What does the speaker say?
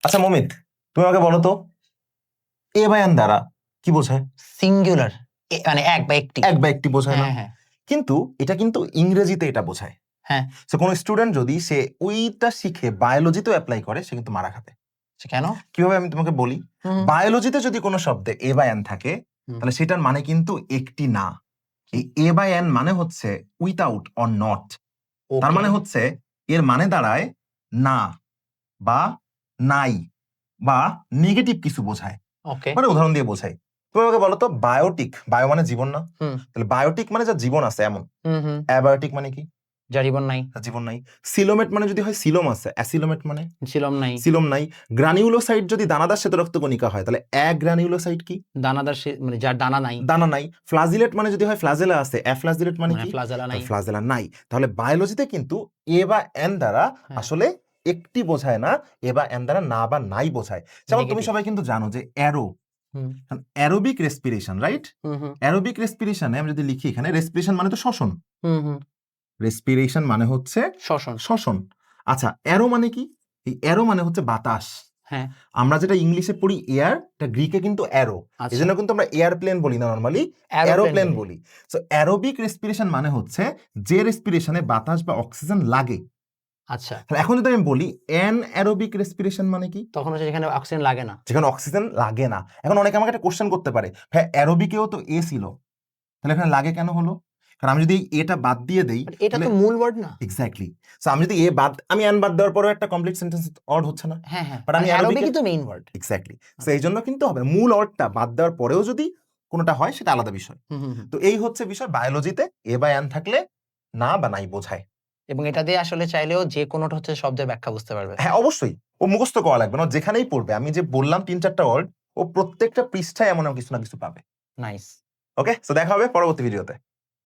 আচ্ছা মমিত, তুমি আমাকে বলো তো এ বা এন দ্বারা কি বোঝায়? সিঙ্গুলার, মানে এক বা একটি। এক বা একটি বোঝায় না? হ্যাঁ হ্যাঁ কিন্তু এটা কিন্তু ইংরেজিতে এটা বোঝায়। হ্যাঁ। সো কোনো স্টুডেন্ট যদি সে ওইটা শিখে বায়োলজিতেও অ্যাপ্লাই করে সে কিন্তু মারা খাবে। কেন? কিভাবে আমি তোমাকে বলি। বায়োলজিতে যদি কোনো শব্দে এ বা এন থাকে তাহলে সেটার মানে কিন্তু একটি না। এই এ বা এন মানে হচ্ছে উইথাউট অর নট। তার মানে হচ্ছে এর মানে দাঁড়ায় না বা নাই বা নেগেটিভ কিছু বোঝায়। ওকে, মানে উদাহরণ দিয়ে বোঝাই। তুমি আমাকে বলো তো বায়োটিক, বায়ো মানে জীবন না? তাহলে বায়োটিক মানে যা জীবন আছে এমন। অ্যাবায়োটিক মানে কি? যা জীবন নাই। জীবন নাই। সিলোমেট মানে যদি হয় সিলোম আছে, অ্যাসিলোমেট মানে ছিলম নাই। সিলোম নাই। গ্রানিউলোসাইট যদি দানাদার শ্বেতরক্ত কণিকা হয় তাহলে অ্যাগ্রানিউলোসাইট কি? দানাদার মানে যার দানা নাই। দানা নাই। ফ্লাজিলেট মানে যদি হয় ফ্লাজেলা আছে, অ্যাফ্লাজিলেট মানে কি? ফ্লাজেলা নাই। ফ্লাজেলা নাই। তাহলে বায়োলজিতে কিন্তু এ বা এন দ্বারা আসলে একটি বোঝায় না, এ বা এন দ্বারা না বা নাই বোঝায়। যেমন তুমি সবাই কিন্তু জানো যে aero, aerobic respiration, right? Aerobic রেসপিরেশনে আমি যদি লিখি এখানে রেসপিরেশন মানে তো শ্বসন। রেসপিরেশন মানে হচ্ছে শ্বসন। শ্বসন। আচ্ছা অ্যারো মানে কি? এই অ্যারো মানে হচ্ছে বাতাস। হ্যাঁ, আমরা যেটা ইংলিশে পড়ি এয়ার, এটা গ্রিকে কিন্তু অ্যারো। এজন্য কিন্তু আমরা এয়ারপ্লেন বলি না, নরমালি অ্যারোপ্লেন বলি। সো অ্যারোবিক রেসপিরেশন মানে হচ্ছে যে রেসপিরেশনে বাতাস বা অক্সিজেন লাগে। আচ্ছা, এখন যদি আমি বলি অ্যান অ্যারোবিক রেসপিরেশন মানে কি? তখন হচ্ছে যেখানে অক্সিজেন লাগে না। যেখানে অক্সিজেন লাগে না। এখন অনেকে আমাকে একটা কোশ্চেন করতে পারে, হ্যাঁ অ্যারোবিকেও তো এ ছিল, তাহলে এখানে লাগে কেন হলো? কারণ আমি যদি এটা বাদ দিয়ে দেই, এটা তো মূল ওয়ার্ড না। এক্স্যাক্টলি। সো আমি যদি এ বাদ, আমি অ্যান বাদ দেওয়ার পরেও একটা কমপ্লিট সেন্টেন্স অর্ড হচ্ছে না? হ্যাঁ হ্যাঁ, বাট আমি অ্যারোবিকই তো মেইন ওয়ার্ড। এক্স্যাক্টলি। সো এই জন্য কিন্তু হবে মূল অর্ডটা বাদ দেওয়ার পরেও যদি কোনোটা হয় সেটা আলাদা বিষয়। তো এই হচ্ছে বিষয়, বায়োলজিতে এ বা এন থাকলে না বা নাই বোঝায়। এবং এটা দিয়ে আসলে চাইলেও যে কোনোটা হচ্ছে শব্দের ব্যাখ্যা বুঝতে পারবে। হ্যাঁ অবশ্যই, ও মুখস্থ করা লাগবে না, যেখানেই পড়বে আমি যে বললাম ৩-৪টা ওয়ার্ড, ও প্রত্যেকটা পৃষ্ঠায় এমন কিছু না কিছু পাবে। নাইস। ওকে, সো দেখা হবে পরবর্তী ভিডিওতে।